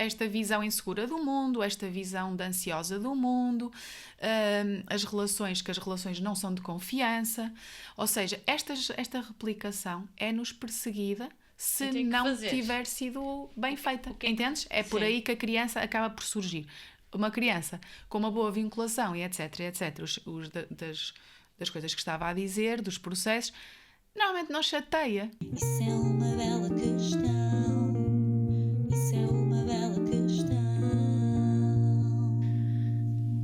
esta visão insegura do mundo, esta visão de ansiosa do mundo, as relações não são de confiança. Ou seja, esta replicação é-nos perseguida se não tiver sido bem feita. Entendes? É por aí que a criança acaba por surgir. Uma criança com uma boa vinculação e etc, das coisas que estava a dizer, dos processos, normalmente não chateia. Isso é uma bela questão. Isso é uma bela questão.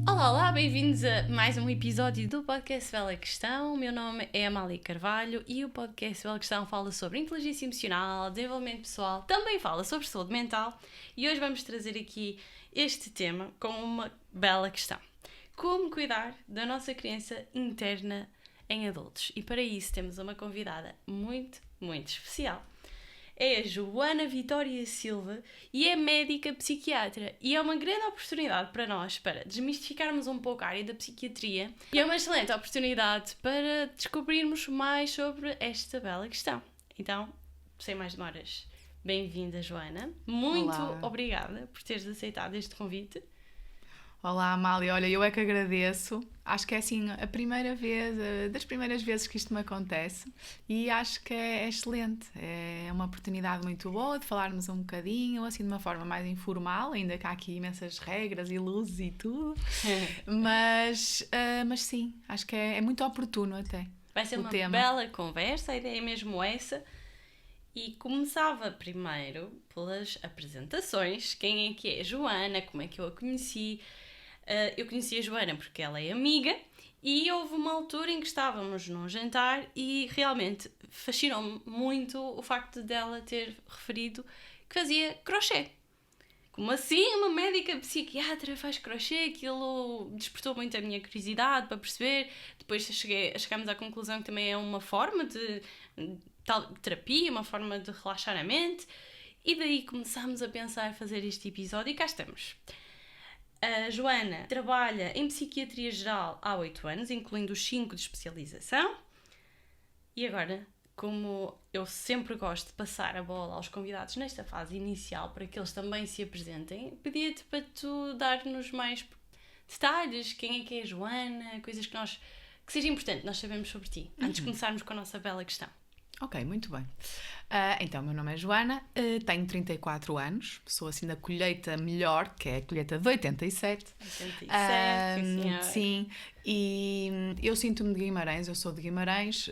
Olá, bem-vindos a mais um episódio do podcast Bela Questão. O meu nome é Amália Carvalho e o podcast Bela Questão fala sobre inteligência emocional, desenvolvimento pessoal, também fala sobre saúde mental e hoje vamos trazer aqui este tema com uma bela questão. Como cuidar da nossa criança interna em adultos? E para isso temos uma convidada muito, muito especial. É a Joana Vitória Silva e é médica psiquiatra e é uma grande oportunidade para nós para desmistificarmos um pouco a área da psiquiatria e é uma excelente oportunidade para descobrirmos mais sobre esta bela questão. Então, sem mais demoras, bem-vinda, Joana. Muito obrigada por teres aceitado este convite. Olá, Amália. Olha, eu é que agradeço. Acho que é assim a primeira vez, das primeiras vezes que isto me acontece e acho que é excelente. É uma oportunidade muito boa de falarmos um bocadinho, assim de uma forma mais informal, ainda que há aqui imensas regras e luzes e tudo. mas sim, acho que é muito oportuno até. Vai ser uma bela conversa, a ideia é mesmo essa. E começava primeiro pelas apresentações. Quem é que é a Joana? Como é que eu a conheci? Eu conheci a Joana porque ela é amiga e houve uma altura em que estávamos num jantar e realmente fascinou-me muito o facto dela ter referido que fazia crochê. Como assim uma médica psiquiatra faz crochê? Aquilo despertou muito a minha curiosidade para perceber. Depois chegámos à conclusão que também é uma forma de terapia, uma forma de relaxar a mente. E daí começámos a pensar fazer este episódio e cá estamos. A Joana trabalha em psiquiatria geral há 8 anos, incluindo os 5 de especialização. E agora, como eu sempre gosto de passar a bola aos convidados nesta fase inicial para que eles também se apresentem, pedia-te para tu dar-nos mais detalhes, quem é a Joana, coisas que seja importante nós sabemos sobre ti, antes de começarmos com a nossa bela questão. Ok, muito bem. Então, meu nome é Joana, tenho 34 anos, sou assim da colheita melhor, que é a colheita de 87. 87, sim, e eu sinto-me de Guimarães, eu sou de Guimarães,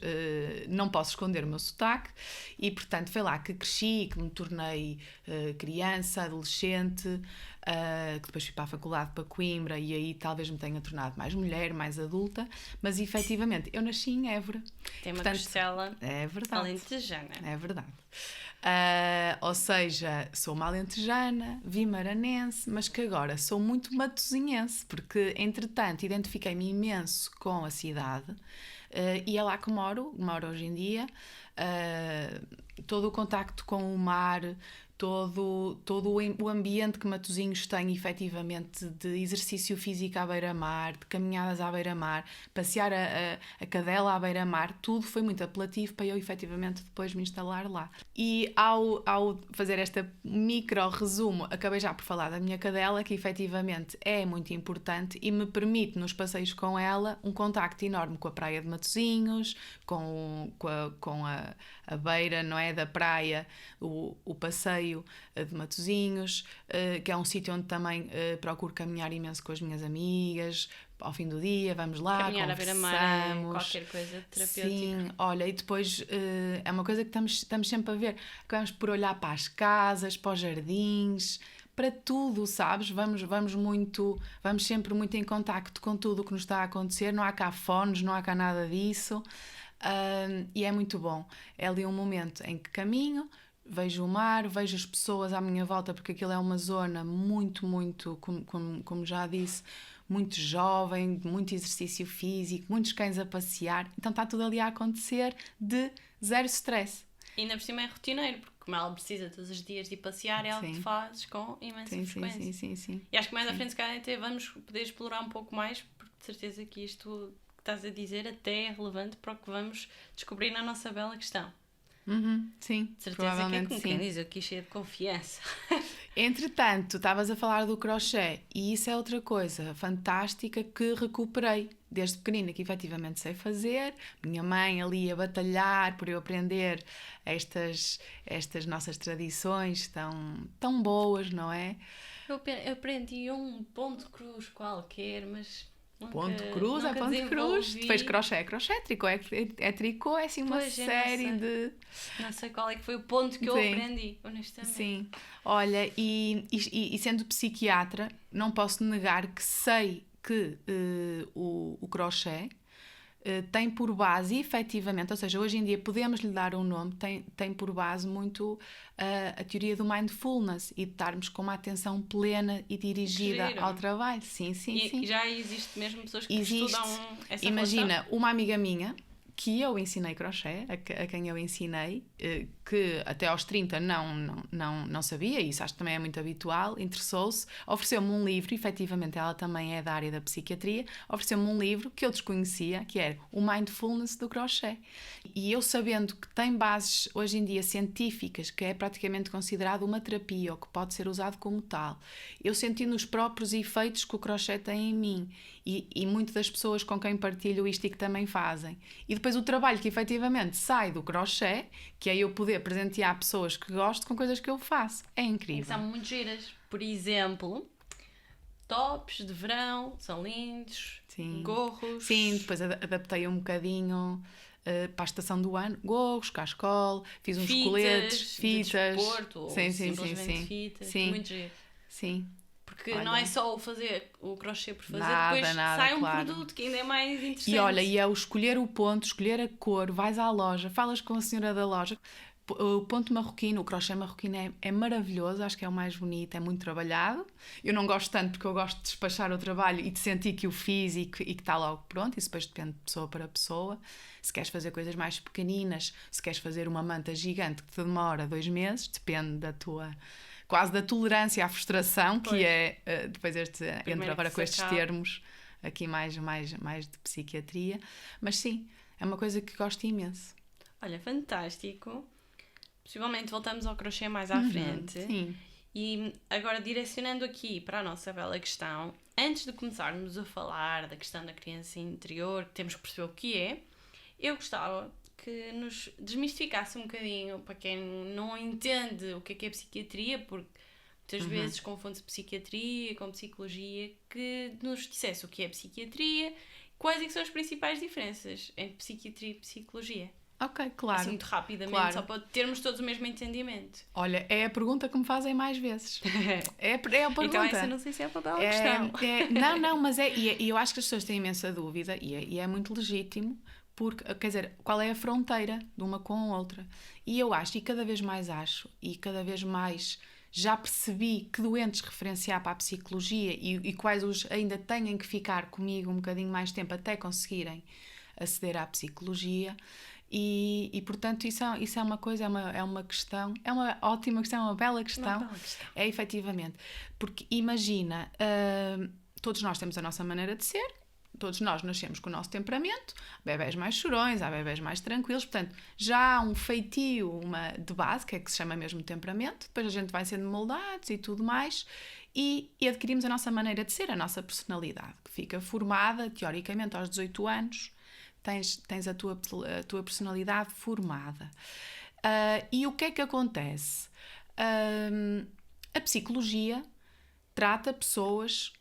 não posso esconder o meu sotaque e, portanto, foi lá que cresci, que me tornei criança, adolescente, que depois fui para a faculdade para Coimbra e aí talvez me tenha tornado mais mulher, mais adulta, mas efetivamente eu nasci em Évora. Tem uma costela alentejana. É verdade. Ou seja, sou uma alentejana, vimaranense, mas que agora sou muito matosinhense, porque entretanto identifiquei-me imenso com a cidade e é lá que moro hoje em dia. Todo o contacto com o mar, todo o ambiente que Matosinhos tem efetivamente de exercício físico à beira-mar, de caminhadas à beira-mar, passear a cadela à beira-mar, tudo foi muito apelativo para eu efetivamente depois me instalar lá. E ao fazer este micro resumo, acabei já por falar da minha cadela, que efetivamente é muito importante e me permite nos passeios com ela um contacto enorme com a praia de Matosinhos, com a beira, não é, da praia, o passeio de Matosinhos, que é um sítio onde também procuro caminhar imenso com as minhas amigas, ao fim do dia, vamos lá, caminhar conversamos. À beira-mar, qualquer coisa terapêutica. Sim, olha, e depois é uma coisa que estamos sempre a ver, acabamos por olhar para as casas, para os jardins, para tudo, sabes? Vamos sempre muito em contacto com tudo o que nos está a acontecer, não há cá fones, não há cá nada disso. E é muito bom. É ali um momento em que caminho, vejo o mar, vejo as pessoas à minha volta, porque aquilo é uma zona muito, muito, como já disse, muito jovem, muito exercício físico, muitos cães a passear. Então está tudo ali a acontecer de zero stress. E ainda por cima é rotineiro, porque como ela precisa todos os dias de passear, é algo que fazes com imensa frequência. Sim. E acho que mais à frente, se calhar, até vamos poder explorar um pouco mais, porque de certeza que isto que estás a dizer até é relevante para o que vamos descobrir na nossa bela questão. Sim, De certeza que é provavelmente como sim. quem diz, eu quis cheia de confiança. Entretanto, estavas a falar do crochê e isso é outra coisa fantástica que recuperei desde pequenina, que efetivamente sei fazer. Minha mãe ali a batalhar por eu aprender estas nossas tradições tão boas, não é? Eu aprendi um ponto cruz qualquer, mas Ponto cruz é nunca ponto cruz. Tu fez desenvolvi. crochê, tricô é tricô, é assim uma Pois, eu não série sei. de... Não sei qual é que foi o ponto que eu Sim. aprendi, honestamente. Sim, olha, e sendo psiquiatra, não posso negar que sei que o crochê tem por base, efetivamente, ou seja, hoje em dia podemos lhe dar um nome, tem por base muito a teoria do mindfulness e de estarmos com uma atenção plena e dirigida giro. ao trabalho. Sim, sim, E sim. já existe mesmo pessoas que Existe. estudam essa Imagina, relação? uma amiga minha que eu ensinei crochê, a quem eu ensinei, que até aos 30 não sabia, e isso acho que também é muito habitual, interessou-se, ofereceu-me um livro, efetivamente ela também é da área da psiquiatria, ofereceu-me um livro que eu desconhecia, que era o Mindfulness do crochê. E eu sabendo que tem bases hoje em dia científicas, que é praticamente considerado uma terapia ou que pode ser usado como tal, eu senti nos próprios efeitos que o crochê tem em mim e muitas das pessoas com quem partilho isto e que também fazem. E depois o trabalho que efetivamente sai do crochê, que é eu poder presentear pessoas que gosto com coisas que eu faço. É E incrível. são muito giras. Por exemplo, tops de verão, são lindos. Sim. Gorros. Sim, depois adaptei um bocadinho para a estação do ano. Gorros, cascol, fiz uns coletes, De fitas. desporto, ou Sim, sim, sim, simplesmente sim. fitas. Sim. Muito giro. Sim. Porque Olha. não é só o fazer o crochê por fazer, Nada, depois nada, sai um claro. produto que ainda é mais interessante. E olha, e é o escolher o ponto, escolher a cor, vais à loja, falas com a senhora da loja. O ponto marroquino, o crochê marroquino é maravilhoso, acho que é o mais bonito, é muito trabalhado. Eu não gosto tanto porque eu gosto de despachar o trabalho e de sentir que o fiz e que está logo pronto. Isso depois depende de pessoa para pessoa. Se queres fazer coisas mais pequeninas, se queres fazer uma manta gigante que te demora 2 meses, depende da tua... quase da tolerância à frustração, Pois. que é, depois Primeiro entra agora que com se estes acaba. termos aqui mais de psiquiatria, mas sim, é uma coisa que gosto imenso. Olha, fantástico. Possivelmente voltamos ao crochê mais à frente. Sim. E agora, direcionando aqui para a nossa bela questão, antes de começarmos a falar da questão da criança interior, que temos que perceber o que é, eu gostava que nos desmistificasse um bocadinho, para quem não entende o que é psiquiatria, porque muitas vezes confunde-se psiquiatria com psicologia, que nos dissesse o que é psiquiatria, quais é que são as principais diferenças entre psiquiatria e psicologia. Ok, claro. Assim, muito rapidamente, claro. só para termos todos o mesmo entendimento. Olha, é a pergunta que me fazem mais vezes. É a pergunta. Então essa não sei se é para bela É, questão. não, mas e eu acho que as pessoas têm imensa dúvida e é muito legítimo, porque, quer dizer, qual é a fronteira de uma com a outra? E eu acho, e cada vez mais acho, e cada vez mais já percebi que doentes referenciar para a psicologia e quais os ainda têm que ficar comigo um bocadinho mais tempo até conseguirem aceder à psicologia. E portanto, isso é uma coisa, é uma questão, é uma ótima questão, é uma bela questão. Uma bela questão. É efetivamente, porque imagina, todos nós temos a nossa maneira de ser, todos nós nascemos com o nosso temperamento, há bebés mais chorões, há bebés mais tranquilos, portanto, já há um feitio de base, que é que se chama mesmo temperamento, depois a gente vai sendo moldados e tudo mais, e adquirimos a nossa maneira de ser, a nossa personalidade, que fica formada, teoricamente, aos 18 anos, tens a tua personalidade formada. E o que é que acontece? A psicologia trata pessoas,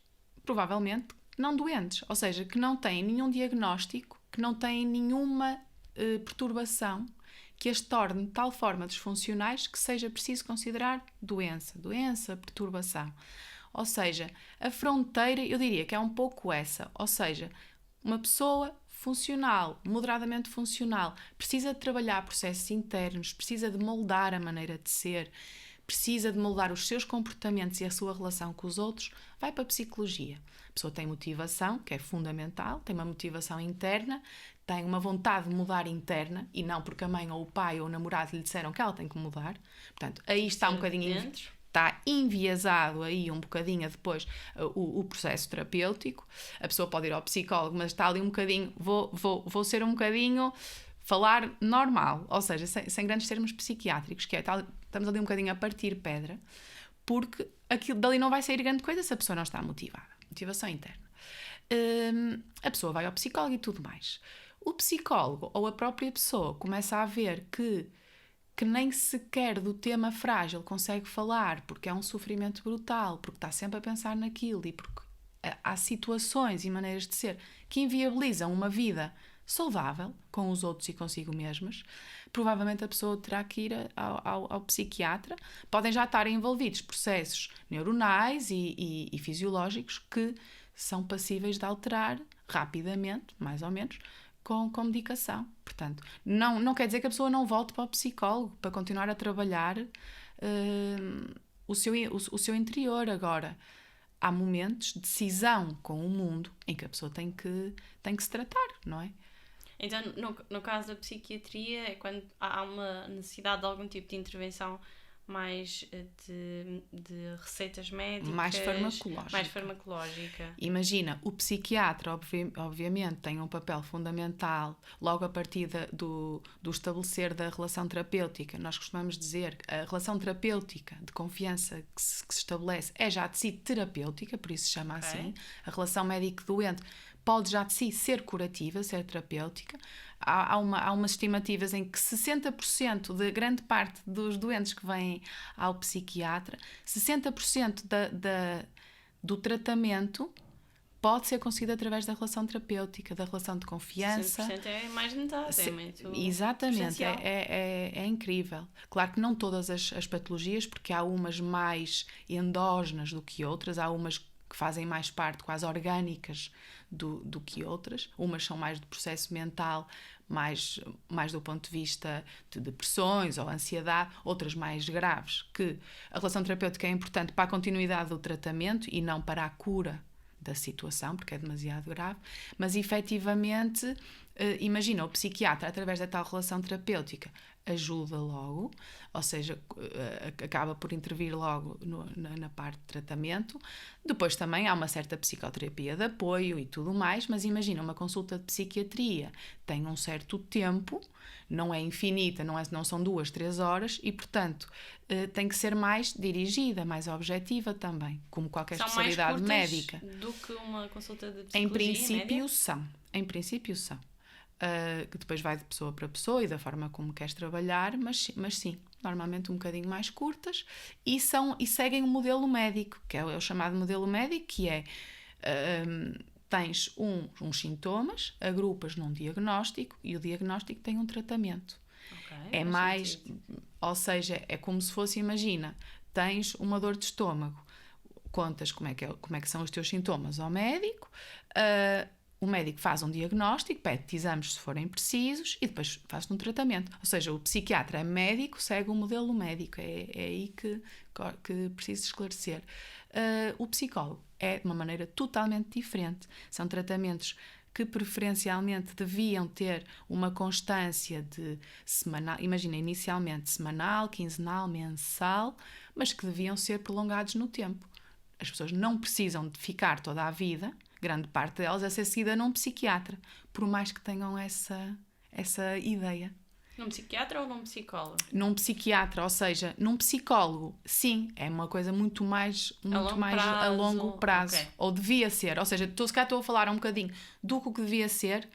provavelmente, não doentes, ou seja, que não têm nenhum diagnóstico, que não têm nenhuma perturbação que as torne de tal forma disfuncionais que seja preciso considerar doença, perturbação. Ou seja, a fronteira, eu diria que é um pouco essa, ou seja, uma pessoa funcional, moderadamente funcional, precisa de trabalhar processos internos, precisa de moldar a maneira de ser, precisa de moldar os seus comportamentos e a sua relação com os outros, vai para a psicologia. A pessoa tem motivação, que é fundamental, tem uma motivação interna, tem uma vontade de mudar interna, e não porque a mãe ou o pai ou o namorado lhe disseram que ela tem que mudar. Portanto, aí está um bocadinho... Está enviesado aí um bocadinho depois o processo terapêutico. A pessoa pode ir ao psicólogo, mas está ali um bocadinho... Vou ser um bocadinho falar normal, ou seja, sem grandes termos psiquiátricos, que é tal, estamos ali um bocadinho a partir pedra, porque aquilo, dali não vai sair grande coisa se a pessoa não está motivada. Motivação interna. A pessoa vai ao psicólogo e tudo mais. O psicólogo ou a própria pessoa começa a ver que nem sequer do tema frágil consegue falar, porque é um sofrimento brutal, porque está sempre a pensar naquilo e porque há situações e maneiras de ser que inviabilizam uma vida saudável com os outros e consigo mesmas, provavelmente a pessoa terá que ir ao psiquiatra. Podem já estar envolvidos processos neuronais e fisiológicos que são passíveis de alterar rapidamente, mais ou menos, com medicação. Portanto, não quer dizer que a pessoa não volte para o psicólogo para continuar a trabalhar o seu interior. Agora, há momentos de cisão com o mundo em que a pessoa tem que se tratar, não é? Então, no caso da psiquiatria, é quando há uma necessidade de algum tipo de intervenção mais de receitas médicas, mais farmacológica. Imagina, o psiquiatra obviamente tem um papel fundamental logo a partir do estabelecer da relação terapêutica. Nós costumamos dizer que a relação terapêutica de confiança que se estabelece é já de si terapêutica, por isso se chama assim. A relação médico-doente pode já de si ser curativa, ser terapêutica. Há umas estimativas em que 60% de grande parte dos doentes que vêm ao psiquiatra, 60% do tratamento pode ser conseguido através da relação terapêutica, da relação de confiança. 60% é mais de metade, é muito exatamente, é incrível. Claro que não todas as patologias, porque há umas mais endógenas do que outras, há umas que fazem mais parte, quase orgânicas, do que outras. Umas são mais do processo mental, mais do ponto de vista de depressões ou ansiedade, outras mais graves, que a relação terapêutica é importante para a continuidade do tratamento e não para a cura da situação, porque é demasiado grave, mas efetivamente, imagina, o psiquiatra, através da tal relação terapêutica, ajuda logo, ou seja, acaba por intervir logo na parte de tratamento. Depois também há uma certa psicoterapia de apoio e tudo mais, mas imagina, uma consulta de psiquiatria tem um certo tempo, não é infinita, não são 2-3 horas e, portanto, tem que ser mais dirigida, mais objetiva também, como qualquer especialidade médica. Do que uma consulta de psicologia? Em princípio são. Que depois vai de pessoa para pessoa e da forma como queres trabalhar, mas sim, normalmente um bocadinho mais curtas e seguem o modelo médico, que é o chamado modelo médico, que é tens uns sintomas, agrupas num diagnóstico e o diagnóstico tem um tratamento. É mais, ou seja, é como se fosse, imagina, tens uma dor de estômago, contas como é que são os teus sintomas ao médico, o médico faz um diagnóstico, pede-te exames se forem precisos e depois faz-te um tratamento. Ou seja, o psiquiatra é médico, segue o modelo médico. É aí que preciso esclarecer. O psicólogo é de uma maneira totalmente diferente. São tratamentos que preferencialmente deviam ter uma constância de semanal, imagina, inicialmente semanal, quinzenal, mensal, mas que deviam ser prolongados no tempo. As pessoas não precisam de ficar toda a vida, grande parte delas, a ser seguida num psiquiatra, por mais que tenham essa ideia. Num psiquiatra ou num psicólogo? Num psiquiatra, ou seja, num psicólogo, sim, é uma coisa muito mais a longo prazo. Okay. Ou devia ser, ou seja, se calhar estou a falar um bocadinho do que devia ser,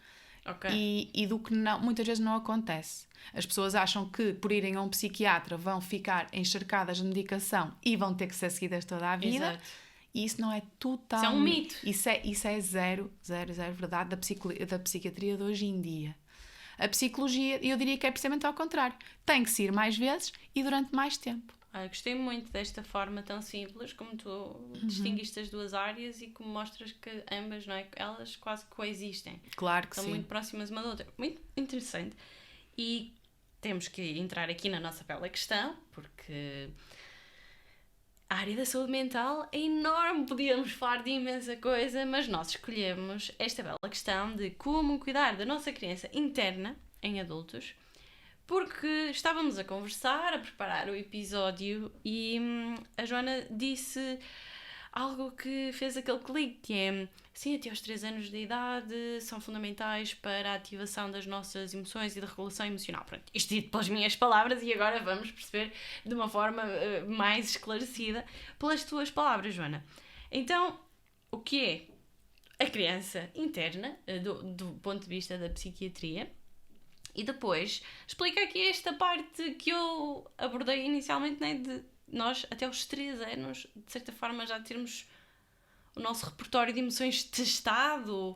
okay, e do que muitas vezes não acontece. As pessoas acham que por irem a um psiquiatra vão ficar encharcadas de medicação e vão ter que ser seguidas toda a vida. Exato. E isso não é total. Isso é um mito. Isso é zero verdade da psiquiatria de hoje em dia. A psicologia, eu diria que é precisamente ao contrário. Tem que se ir mais vezes e durante mais tempo. Gostei muito desta forma tão simples como tu distinguiste as duas áreas e como mostras que ambas, não é? Elas quase coexistem. Claro que sim. Estão muito próximas uma da outra. Muito interessante. E temos que entrar aqui na nossa bela questão, porque a área da saúde mental é enorme, podíamos falar de imensa coisa, mas nós escolhemos esta bela questão de como cuidar da nossa criança interna em adultos, porque estávamos a conversar, a preparar o episódio e a Joana disse algo que fez aquele clique, que é, sim, até aos 3 anos de idade são fundamentais para a ativação das nossas emoções e da regulação emocional. Pronto, isto dito pelas minhas palavras e agora vamos perceber de uma forma mais esclarecida pelas tuas palavras, Joana. Então, o que é a criança interna, do ponto de vista da psiquiatria? E depois, explica aqui esta parte que eu abordei inicialmente, né, de nós, até aos 3 anos, de certa forma, já termos o nosso repertório de emoções testado,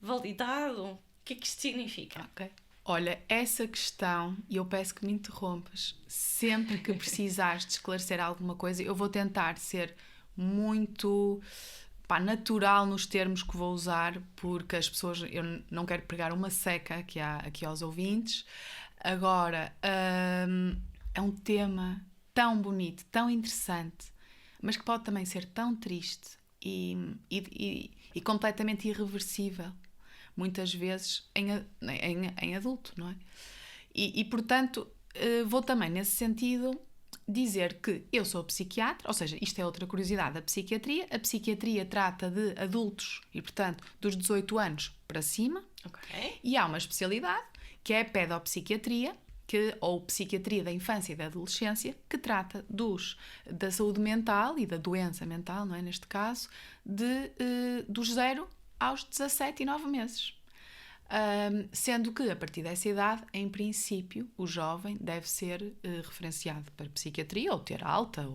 validado. O que é que isto significa? Ok. Olha, essa questão, e eu peço que me interrompas, sempre que precisares de esclarecer alguma coisa, eu vou tentar ser muito natural nos termos que vou usar, porque as pessoas, eu não quero pregar uma seca aqui aos ouvintes. Agora, é um tema tão bonito, tão interessante, mas que pode também ser tão triste e completamente irreversível, muitas vezes em adulto, não é? E portanto, vou também nesse sentido dizer que eu sou psiquiatra, ou seja, isto é outra curiosidade da psiquiatria. A psiquiatria trata de adultos e, portanto, dos 18 anos para cima. Ok. E há uma especialidade que é a pedopsiquiatria, ou psiquiatria da infância e da adolescência, que trata da saúde mental e da doença mental, não é, neste caso, dos 0 aos 17 e 9 meses. Sendo que, a partir dessa idade, em princípio, o jovem deve ser referenciado para psiquiatria, ou ter alta,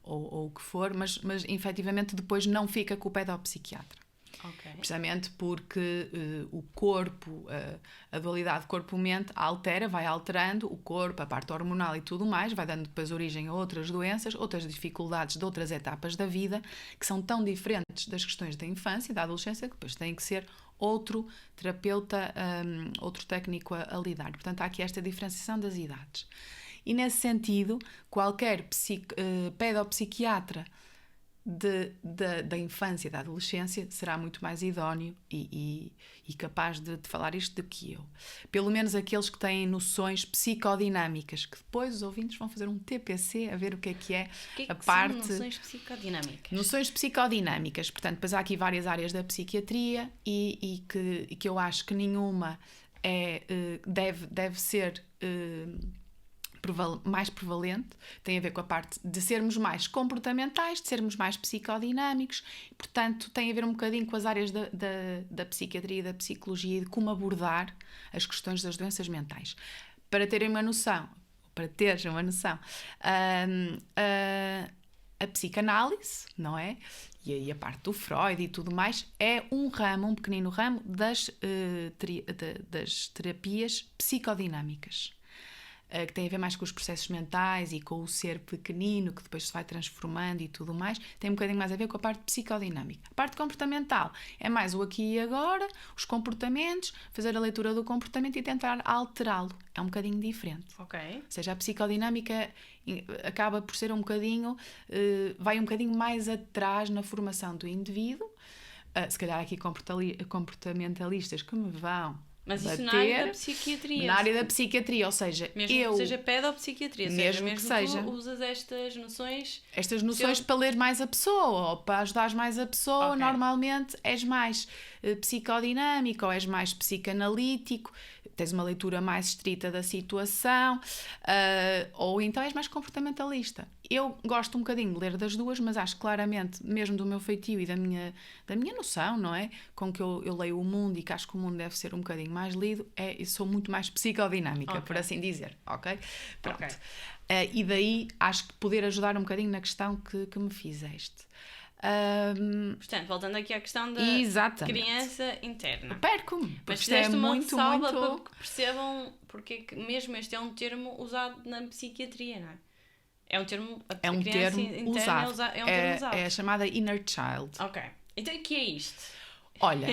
ou o que for, mas efetivamente depois não fica com o pedopsiquiatra. Okay. Precisamente porque o corpo, a dualidade corpo-mente vai alterando o corpo, a parte hormonal e tudo mais, vai dando depois origem a outras doenças, outras dificuldades de outras etapas da vida, que são tão diferentes das questões da infância e da adolescência, que depois tem que ser outro terapeuta, outro técnico a lidar. Portanto, há aqui esta diferenciação das idades. E nesse sentido, qualquer pedopsiquiatra da infância e da adolescência será muito mais idóneo e capaz de falar isto do que eu. Pelo menos aqueles que têm noções psicodinâmicas, que depois os ouvintes vão fazer um TPC a ver o que é que a parte... são noções psicodinâmicas? Noções psicodinâmicas. Portanto, depois há aqui várias áreas da psiquiatria e que eu acho que nenhuma deve ser... mais prevalente, tem a ver com a parte de sermos mais comportamentais, de sermos mais psicodinâmicos, portanto tem a ver um bocadinho com as áreas da psiquiatria e da psicologia e de como abordar as questões das doenças mentais. Para teres uma noção, a psicanálise, não é? E aí a parte do Freud e tudo mais, é um pequenino ramo das terapias psicodinâmicas, que tem a ver mais com os processos mentais e com o ser pequenino que depois se vai transformando e tudo mais, tem um bocadinho mais a ver com a parte psicodinâmica. A parte comportamental é mais o aqui e agora, os comportamentos, fazer a leitura do comportamento e tentar alterá-lo. É um bocadinho diferente. Ok. Ou seja, a psicodinâmica acaba por ser um bocadinho, vai um bocadinho mais atrás na formação do indivíduo. Se calhar aqui comportamentalistas que me vão mas isso bater, na área da psiquiatria. Na área da psiquiatria, ou seja, mesmo que seja pedopsiquiatria, mesmo que seja, tu usas estas noções para ler mais a pessoa ou para ajudar mais a pessoa. Okay. Normalmente és mais psicodinâmico ou és mais psicanalítico, tens uma leitura mais estrita da situação, ou então és mais comportamentalista. Eu gosto um bocadinho de ler das duas, mas acho claramente, mesmo do meu feitio e da minha noção, não é? Com que eu leio o mundo e que acho que o mundo deve ser um bocadinho mais lido, eu sou muito mais psicodinâmica, okay, por assim dizer, ok? Pronto. Okay. E daí acho que poder ajudar um bocadinho na questão que me fizeste. Portanto, voltando aqui à questão da criança interna. Perco-me, mas fizeste uma ressalva para que percebam porque é que mesmo este é um termo usado na psiquiatria, não é? É um termo, é um termo usado. É a chamada inner child. Ok. Então o que é isto? Olha,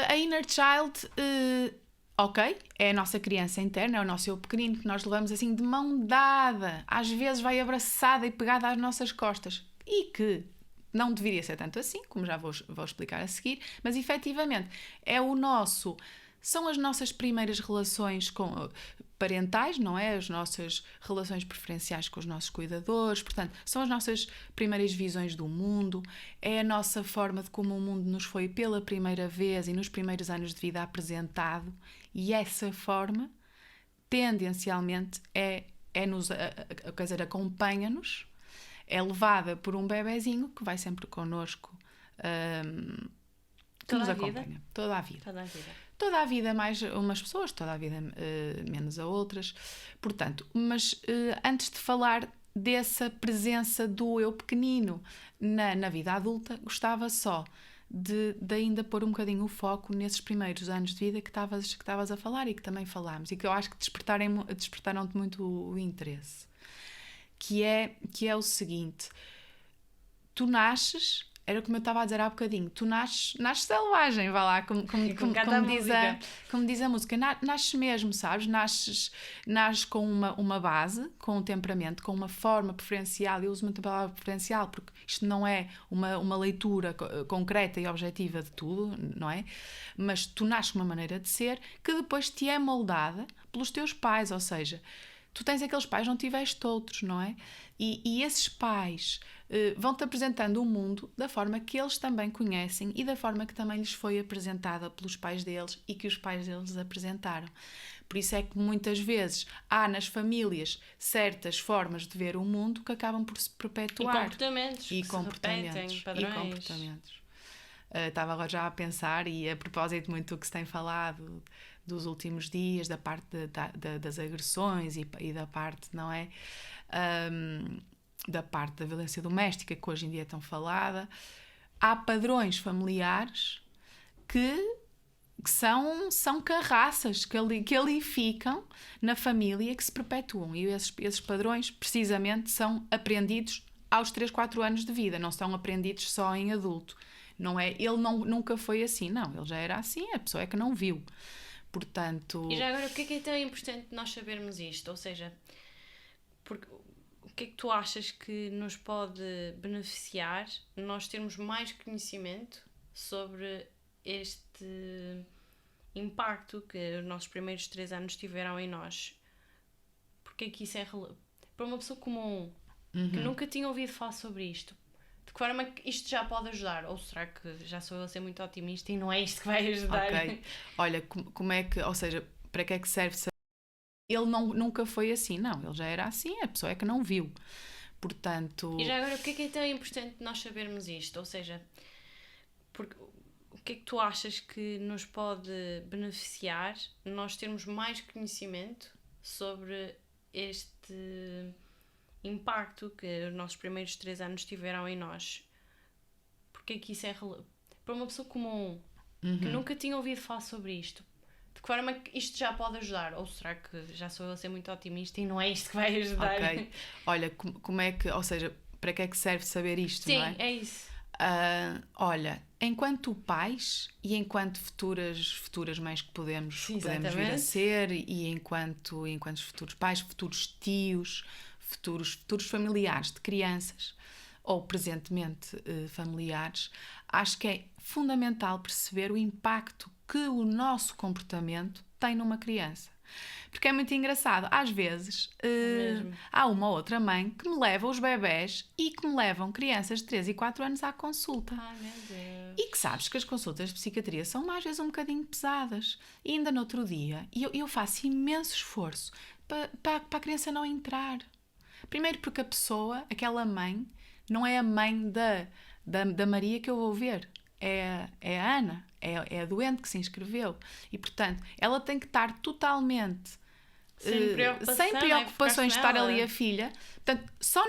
a inner child, ok, é a nossa criança interna, é o nosso eu pequenino que nós levamos assim de mão dada, às vezes vai abraçada e pegada às nossas costas, e que não deveria ser tanto assim, como já vou explicar a seguir, mas efetivamente são as nossas primeiras relações parentais, não é? As nossas relações preferenciais com os nossos cuidadores, portanto, são as nossas primeiras visões do mundo, é a nossa forma de como o mundo nos foi pela primeira vez e nos primeiros anos de vida apresentado, e essa forma, tendencialmente, quer dizer, acompanha-nos, é levada por um bebezinho que vai sempre connosco, que nos acompanha toda a vida. Toda a vida, mais umas pessoas, toda a vida menos a outras. Portanto, mas antes de falar dessa presença do eu pequenino na vida adulta, gostava só de ainda pôr um bocadinho o foco nesses primeiros anos de vida que estavas a falar e que também falámos e que eu acho que despertaram-te muito o interesse. Que é o seguinte: tu nasces, era como eu estava a dizer há bocadinho, tu nasces selvagem, vá lá, como diz a música, nasces mesmo, sabes? Nasces com uma base, com um temperamento, com uma forma preferencial. Eu uso muito a palavra preferencial porque isto não é uma leitura concreta e objetiva de tudo, não é? Mas tu nasces com uma maneira de ser que depois te é moldada pelos teus pais, ou seja, tu tens aqueles pais, não tiveste outros, não é? E esses pais vão-te apresentando o mundo da forma que eles também conhecem e da forma que também lhes foi apresentada pelos pais deles e que os pais deles apresentaram. Por isso é que muitas vezes há nas famílias certas formas de ver o mundo que acabam por se perpetuar. E comportamentos. Padrões. Estava agora já a pensar, e a propósito muito do que se tem falado dos últimos dias, da parte das agressões e da parte, não é? Da parte da violência doméstica, que hoje em dia é tão falada. Há padrões familiares que são carraças que ali ficam na família, que se perpetuam, e esses padrões precisamente são aprendidos aos 3, 4 anos de vida, não são aprendidos só em adulto, não é? Ele nunca foi assim, não, ele já era assim, a pessoa é que não viu, portanto... E já agora, porque é que é tão importante nós sabermos isto? Ou seja, porque o que é que tu achas que nos pode beneficiar nós termos mais conhecimento sobre este impacto que os nossos primeiros 3 anos tiveram em nós? Porque é que isso é para uma pessoa comum que nunca tinha ouvido falar sobre isto, de que forma que isto já pode ajudar? Ou será que já sou eu a ser muito otimista e não é isto que vai ajudar? Ok, olha, como é que, ou seja, para que é que serve saber? Ele nunca foi assim, não, ele já era assim, a pessoa é que não viu, portanto... E já agora, porque é que é tão importante nós sabermos isto? Ou seja, porque o que é que tu achas que nos pode beneficiar nós termos mais conhecimento sobre este impacto que os nossos primeiros 3 anos tiveram em nós? Porque é que isso é para uma pessoa comum que nunca tinha ouvido falar sobre isto, de que forma que isto já pode ajudar? Ou será que já sou eu a ser muito otimista e não é isto que vai ajudar? Ok, olha, como é que, ou seja, para que é que serve saber isto? Sim, não é? é isso. Olha, enquanto pais e enquanto futuras mães que podemos vir a ser, e enquanto futuros pais, futuros tios, futuros familiares de crianças, ou presentemente familiares, acho que é fundamental perceber o impacto que o nosso comportamento tem numa criança. Porque é muito engraçado, às vezes há uma ou outra mãe que me leva os bebés e que me levam crianças de 3 e 4 anos à consulta. Ai, meu Deus. E que sabes que as consultas de psiquiatria são às vezes um bocadinho pesadas. E ainda no outro dia, eu faço imenso esforço para a criança não entrar. Primeiro porque a pessoa, aquela mãe, não é a mãe da Maria que eu vou ver. É a Ana, é a doente que se inscreveu. E, portanto, ela tem que estar totalmente sem preocupações de estar ali a filha. Portanto, só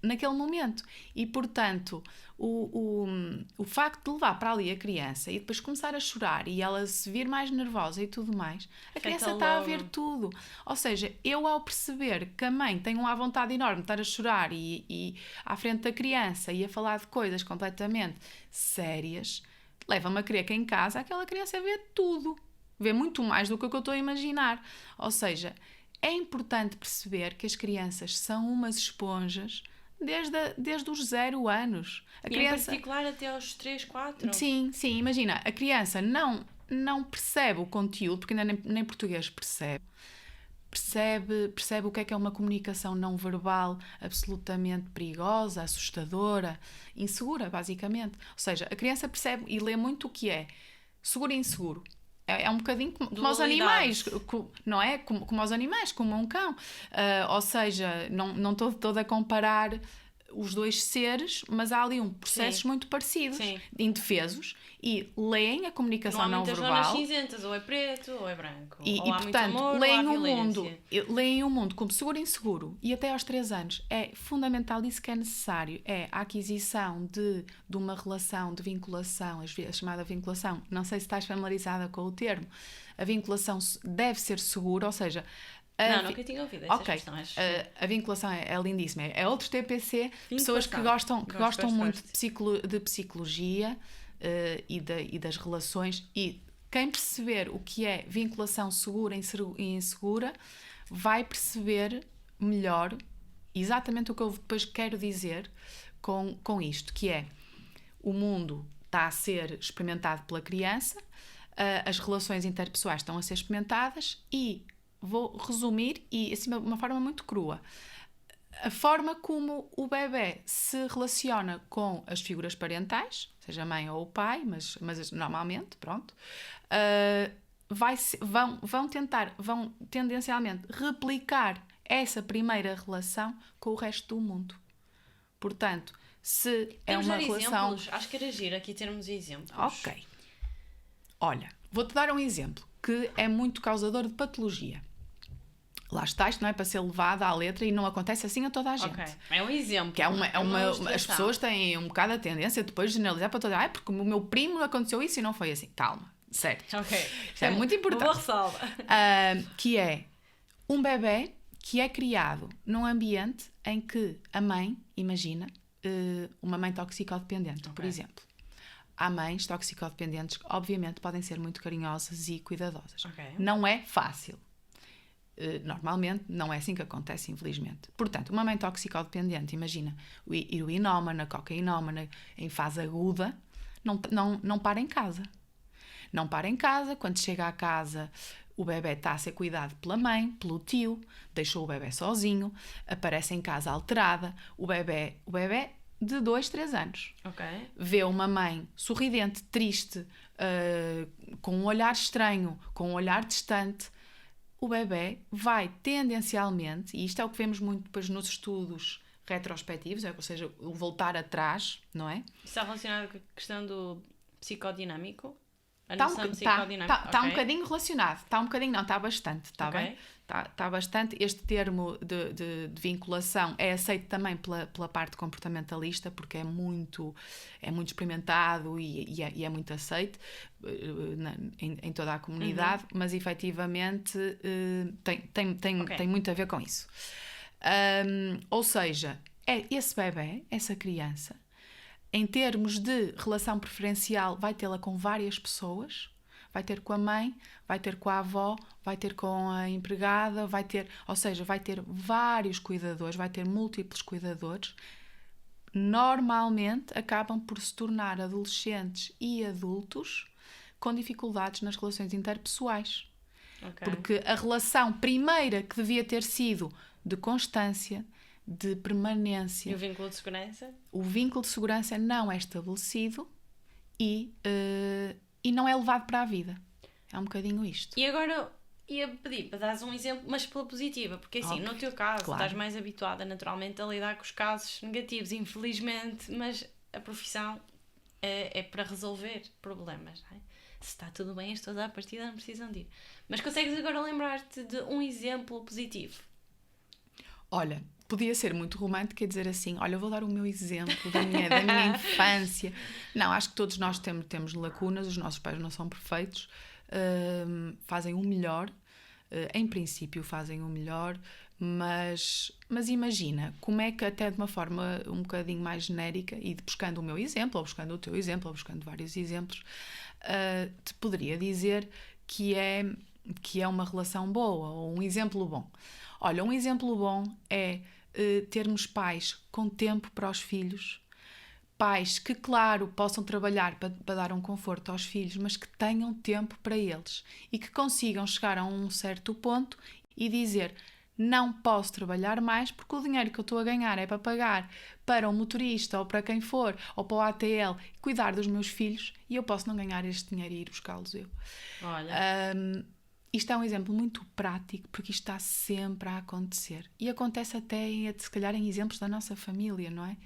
naquele momento. E, portanto, o facto de levar para ali a criança e depois começar a chorar e ela se vir mais nervosa e tudo mais, a criança está a ver tudo. Ou seja, eu ao perceber que a mãe tem uma vontade enorme de estar a chorar e à frente da criança e a falar de coisas completamente sérias, leva-me a crer que em casa aquela criança vê tudo. Vê muito mais do que o que eu estou a imaginar. Ou seja, é importante perceber que as crianças são umas esponjas desde os 0 anos. Em particular até aos 3, 4? Sim, imagina, a criança não não percebe o conteúdo, porque ainda nem português percebe o que é uma comunicação não verbal absolutamente perigosa, assustadora, insegura, basicamente. Ou seja, a criança percebe e lê muito o que é seguro e inseguro. É um bocadinho como aos animais, não é? Como aos animais, como um cão. Ou seja, não estou toda a comparar os dois seres, mas há ali processos muito parecidos, indefesos, e leem a comunicação não verbal. Normalmente as zonas cinzentas, ou é preto ou é branco. E há portanto, muito amor, leem ou há leem o mundo como seguro e inseguro. E até aos 3 anos é fundamental isso que é necessário. É a aquisição de uma relação de vinculação, a chamada vinculação. Não sei se estás familiarizada com o termo. A vinculação deve ser segura, ou seja... nunca tinha ouvido essa expressão. A vinculação é lindíssima. É outro TPC, pessoas que gostam muito de psicologia e das relações, e quem perceber o que é vinculação segura e insegura vai perceber melhor exatamente o que eu depois quero dizer com isto, que é o mundo está a ser experimentado pela criança, as relações interpessoais estão a ser experimentadas e vou resumir, e assim de uma forma muito crua, a forma como o bebê se relaciona com as figuras parentais, seja a mãe ou o pai, mas normalmente, pronto, vão tendencialmente replicar essa primeira relação com o resto do mundo. Portanto, se é uma relação... exemplos? Acho que era giro aqui termos exemplos. Ok. Olha, vou-te dar um exemplo que é muito causador de patologia. Lá está, isto não é para ser levado à letra e não acontece assim a toda a gente. Okay. É um exemplo. Que as pessoas têm um bocado a tendência depois de generalizar para toda porque o meu primo aconteceu isso e não foi assim. Calma, certo. Ok. Isto é muito importante. Boa ressalva. Que é um bebê que é criado num ambiente em que a mãe, imagina, uma mãe toxicodependente, por exemplo. Há mães toxicodependentes que obviamente podem ser muito carinhosas e cuidadosas. Okay. Não é fácil. Normalmente não é assim que acontece, infelizmente. Portanto, uma mãe toxicodependente, imagina, heroinómana, cocainómana, em fase aguda, não para em casa. Não para em casa, quando chega à casa, o bebê está a ser cuidado pela mãe, pelo tio, deixou o bebê sozinho, aparece em casa alterada, o bebê de 2, 3 anos. Okay. Vê uma mãe sorridente, triste, com um olhar estranho, com um olhar distante. O bebê vai tendencialmente, e isto é o que vemos muito depois nos estudos retrospectivos, ou seja, o voltar atrás, não é? Está relacionado com a questão do psicodinâmico? Está um bocadinho relacionado. Está um bocadinho, não, está bastante. Está bem? Está bastante. Este termo de vinculação é aceito também pela parte comportamentalista, porque é muito experimentado e é muito aceito em toda a comunidade, mas efetivamente tem muito a ver com isso. Ou seja, esse bebê, essa criança, em termos de relação preferencial, vai tê-la com várias pessoas. Vai ter com a mãe, vai ter com a avó, vai ter com a empregada, vai ter vários cuidadores, vai ter múltiplos cuidadores. Normalmente acabam por se tornar adolescentes e adultos com dificuldades nas relações interpessoais. Okay. Porque a relação primeira que devia ter sido de constância, de permanência... E o vínculo de segurança? O vínculo de segurança não é estabelecido e não é levado para a vida. É um bocadinho isto. E agora ia pedir para dares um exemplo, mas pela positiva, porque assim, no teu caso, estás mais habituada naturalmente a lidar com os casos negativos, infelizmente, mas a profissão é para resolver problemas, não é? Se está tudo bem, as pessoas à partida não precisam de ir. Mas consegues agora lembrar-te de um exemplo positivo? Olha, podia ser muito romântico e dizer assim, olha, eu vou dar o meu exemplo da minha infância. Não, acho que todos nós temos lacunas, os nossos pais não são perfeitos, fazem o melhor, em princípio fazem o melhor, mas imagina, como é que até de uma forma um bocadinho mais genérica, e buscando o meu exemplo, ou buscando o teu exemplo, ou buscando vários exemplos, te poderia dizer que é uma relação boa, ou um exemplo bom. Olha, um exemplo bom é termos pais com tempo para os filhos, pais que, claro, possam trabalhar para dar um conforto aos filhos, mas que tenham tempo para eles e que consigam chegar a um certo ponto e dizer: não posso trabalhar mais porque o dinheiro que eu estou a ganhar é para pagar para um motorista ou para quem for, ou para o ATL, cuidar dos meus filhos, e eu posso não ganhar este dinheiro e ir buscá-los eu. Olha, Isto é um exemplo muito prático, porque isto está sempre a acontecer. E acontece até, se calhar, em exemplos da nossa família, não é?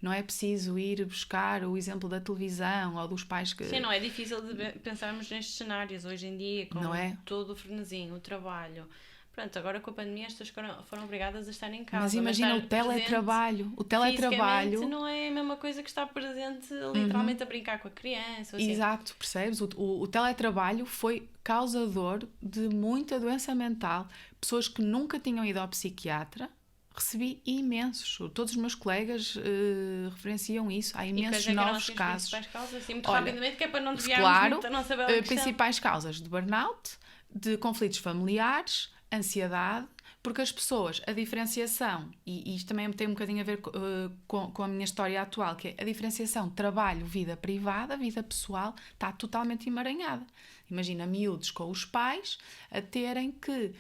Não é preciso ir buscar o exemplo da televisão ou dos pais que... sim, não é difícil de pensarmos nestes cenários hoje em dia, com Não é? todo o frenesinho, o trabalho. Pronto, agora com a pandemia as pessoas foram obrigadas a estar em casa. Mas imagina estar o teletrabalho. O teletrabalho... fisicamente não é a mesma coisa que estar presente literalmente a brincar com a criança. Ou assim. Exato, percebes? O teletrabalho foi causador de muita doença mental. Pessoas que nunca tinham ido ao psiquiatra, recebi imensos. Todos os meus colegas referenciam isso. Há imensos novos casos. Principais causas, assim, muito Olha, rapidamente, que é para não desviarmos claro, muito da nossa bela questão. principais causas de burnout, de conflitos familiares, ansiedade, porque as pessoas, a diferenciação, e isto também tem um bocadinho a ver com a minha história atual, que é a diferenciação trabalho, vida privada, vida pessoal, está totalmente emaranhada. Imagina miúdos com os pais a terem que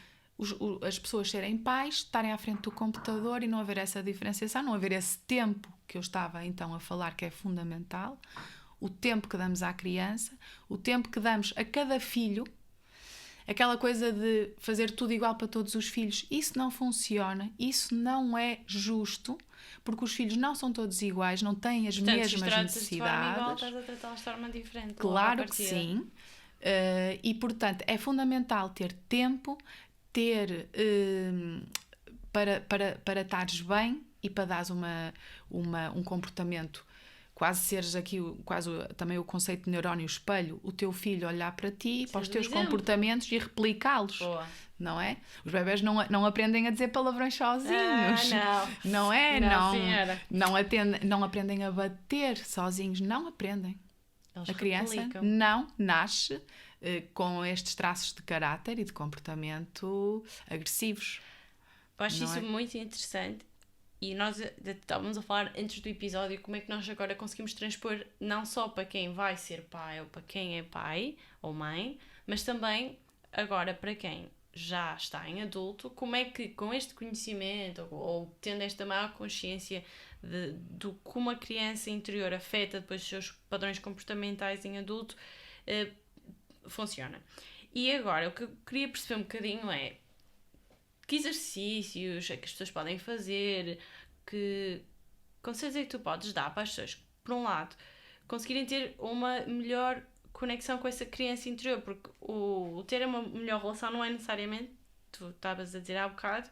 as pessoas serem pais, estarem à frente do computador e não haver essa diferenciação, não haver esse tempo que eu estava então a falar, que é fundamental, o tempo que damos à criança, o tempo que damos a cada filho. Aquela coisa de fazer tudo igual para todos os filhos, isso não funciona, isso não é justo, porque os filhos não são todos iguais, não têm as mesmas necessidades. De forma igual, estás a tratá-los de forma diferente. Claro que sim. E, portanto, é fundamental ter tempo, para estares bem e para dares um comportamento. Quase seres aqui, também o conceito de neurónio espelho, o teu filho olhar para ti, para os teus comportamentos e replicá-los. Boa. Não é? Os bebés não aprendem a dizer palavrões sozinhos. Não é? Não aprendem a bater sozinhos. Não aprendem. Eles a criança replicam. não nasce com estes traços de caráter e de comportamento agressivos. Eu acho Não isso é? muito interessante. E nós estávamos a falar antes do episódio como é que nós agora conseguimos transpor não só para quem vai ser pai ou para quem é pai ou mãe, mas também agora para quem já está em adulto, como é que com este conhecimento ou tendo esta maior consciência de como a criança interior afeta depois os seus padrões comportamentais em adulto, funciona. E agora o que eu queria perceber um bocadinho é que exercícios é que as pessoas podem fazer, que conselhos é que tu podes dar para as pessoas, por um lado, conseguirem ter uma melhor conexão com essa criança interior, porque o ter uma melhor relação não é necessariamente, tu estavas a dizer há bocado,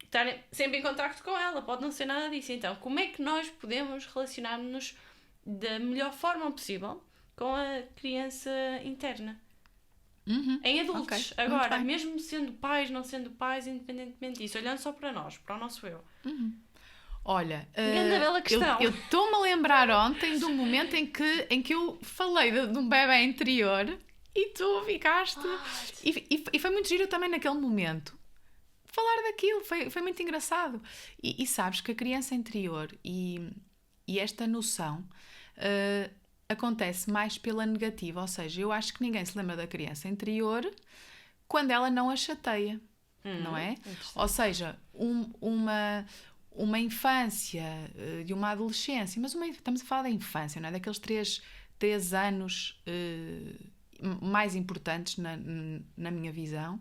estar sempre em contacto com ela, pode não ser nada disso. Então, como é que nós podemos relacionar-nos da melhor forma possível com a criança interna? Em adultos, Okay, agora, mesmo sendo pais, não sendo pais, independentemente disso, olhando só para nós, para o nosso eu. Olha, Grande bela questão. eu estou-me a lembrar ontem de um momento em que eu falei de um bebé interior e tu ficaste... E foi muito giro também naquele momento. Falar daquilo, foi muito engraçado. E sabes que a criança interior e esta noção... acontece mais pela negativa, ou seja, eu acho que ninguém se lembra da criança interior quando ela não a chateia, não é? Ou seja, uma infância e uma adolescência, mas estamos a falar da infância, não é? Daqueles três anos mais importantes na minha visão,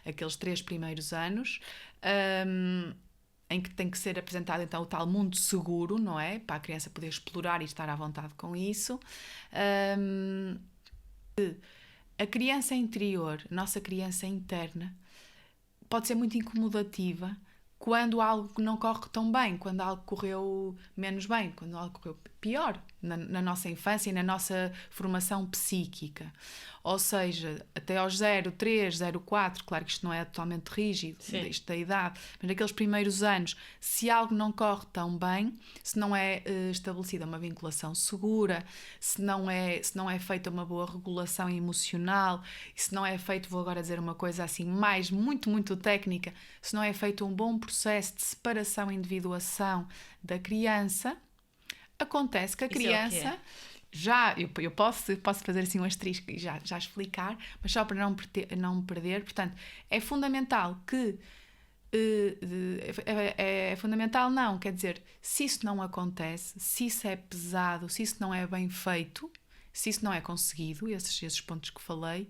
aqueles 3 primeiros anos, em que tem que ser apresentado então o tal mundo seguro, não é? Para a criança poder explorar e estar à vontade com isso. A criança interior, a nossa criança interna, pode ser muito incomodativa quando algo não corre tão bem, quando algo correu menos bem, quando algo correu pior na nossa infância e na nossa formação psíquica. Ou seja, até aos 0, 3, 0, 4, claro que isto não é totalmente rígido, isto da idade, mas naqueles primeiros anos, se algo não corre tão bem, se não é estabelecida uma vinculação segura, se não é feita uma boa regulação emocional, se não é feito, vou agora dizer uma coisa assim mais muito, muito técnica, se não é feito um bom processo de separação e individuação da criança, acontece que a Isso é o criança... Eu posso fazer assim um asterisco e já explicar, mas só para não me perder. Portanto, é fundamental que... é fundamental não, quer dizer, se isso não acontece, se isso é pesado, se isso não é bem feito, se isso não é conseguido, esses pontos que falei,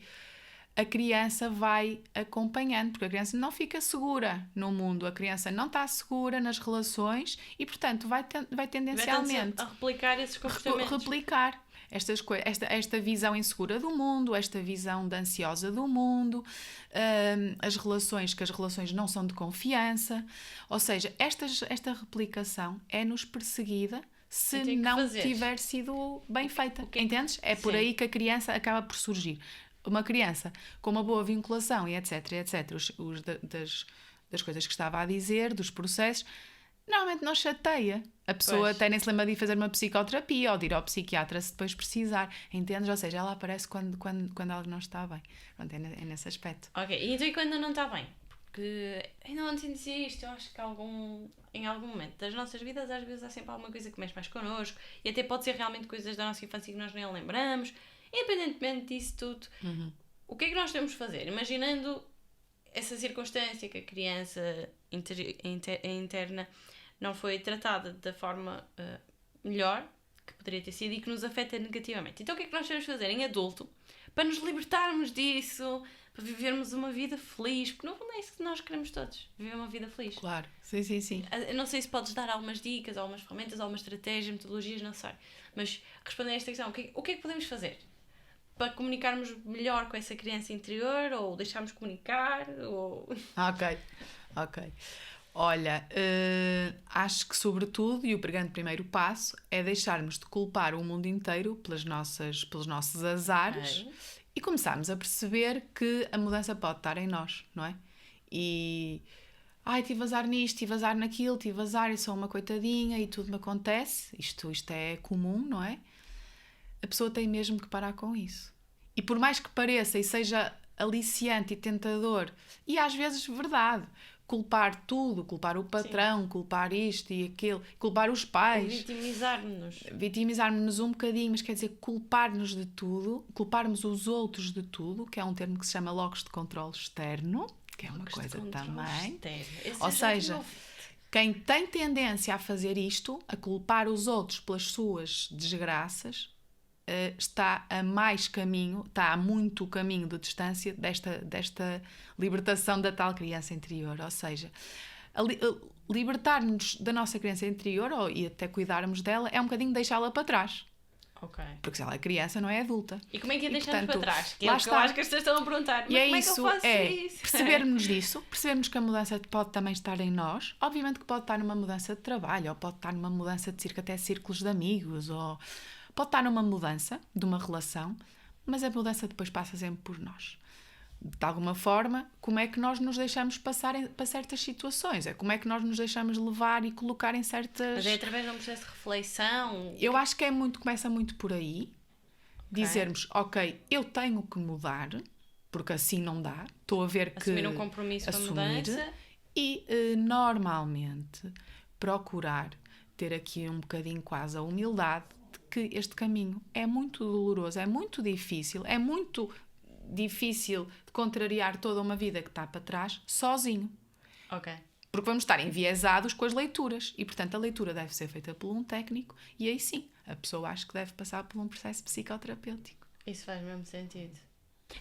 a criança vai acompanhando, porque a criança não fica segura no mundo, a criança não está segura nas relações e, portanto, vai tendencialmente a replicar esses comportamentos. replicar esta visão insegura do mundo, esta visão ansiosa do mundo, que as relações não são de confiança, ou seja, esta replicação é-nos perseguida se não tiver sido bem feita, entendes? É por aí que a criança acaba por surgir. Uma criança com uma boa vinculação e etc, das coisas que estava a dizer, dos processos, normalmente não chateia. A pessoa até nem se lembra de fazer uma psicoterapia ou de ir ao psiquiatra se depois precisar, entendes? Ou seja, ela aparece quando ela não está bem. Pronto, é nesse aspecto. Ok, e então e quando não está bem? Porque ainda ontem dizia isto, eu acho que em algum momento das nossas vidas às vezes há sempre alguma coisa que mexe mais connosco e até pode ser realmente coisas da nossa infância que nós nem lembramos. Independentemente disso tudo, o que é que nós temos de fazer? Imaginando essa circunstância que a criança interna não foi tratada da forma melhor que poderia ter sido e que nos afeta negativamente. Então o que é que nós temos de fazer em adulto para nos libertarmos disso, para vivermos uma vida feliz? Porque no fundo é isso que nós queremos todos, viver uma vida feliz. Claro, sim. Eu não sei se podes dar algumas dicas, algumas ferramentas, alguma estratégia, metodologias, não sei. Mas respondendo a esta questão, o que é que podemos fazer para comunicarmos melhor com essa criança interior ou deixarmos comunicar? Ou... Ok. Olha, acho que sobretudo, e o grande primeiro passo, é deixarmos de culpar o mundo inteiro pelos nossos azares e começarmos a perceber que a mudança pode estar em nós, não é? E... tive azar nisto, tive azar naquilo, tive azar e sou uma coitadinha e tudo me acontece. Isto é comum, não é? A pessoa tem mesmo que parar com isso. E por mais que pareça e seja aliciante e tentador, e às vezes verdade, culpar tudo, culpar o patrão, culpar isto e aquilo, culpar os pais. Vitimizarmos-nos um bocadinho, mas quer dizer, culpar-nos de tudo, culparmos os outros de tudo, que é um termo que se chama locus de controle externo, que é uma coisa também. Ou seja, quem tem tendência a fazer isto, a culpar os outros pelas suas desgraças, está a muito caminho de distância desta libertação da tal criança interior. Ou seja, libertar-nos da nossa criança interior e até cuidarmos dela é um bocadinho deixá-la para trás. Okay. Porque se ela é criança, não é adulta. E como é que a deixamos para trás? Que é o que eu acho que as pessoas estão a perguntar. Mas como é que eu faço isso? Percebermos que a mudança pode também estar em nós. Obviamente que pode estar numa mudança de trabalho, ou pode estar numa mudança de até círculos de amigos, ou pode estar numa mudança de uma relação, mas a mudança depois passa sempre por nós. De alguma forma, como é que nós nos deixamos passar para certas situações? Como é que nós nos deixamos levar e colocar em certas... Mas é através de um processo de reflexão? Eu acho que começa muito por aí. Dizermos, ok, eu tenho que mudar, porque assim não dá. Estou a ver que... Assumir um compromisso com a mudança. E, normalmente, procurar ter aqui um bocadinho quase a humildade de que este caminho é muito doloroso, é muito difícil de contrariar toda uma vida que está para trás sozinho. Ok. Porque vamos estar enviesados com as leituras e, portanto, a leitura deve ser feita por um técnico e aí sim, a pessoa acho que deve passar por um processo psicoterapêutico. Isso faz mesmo sentido.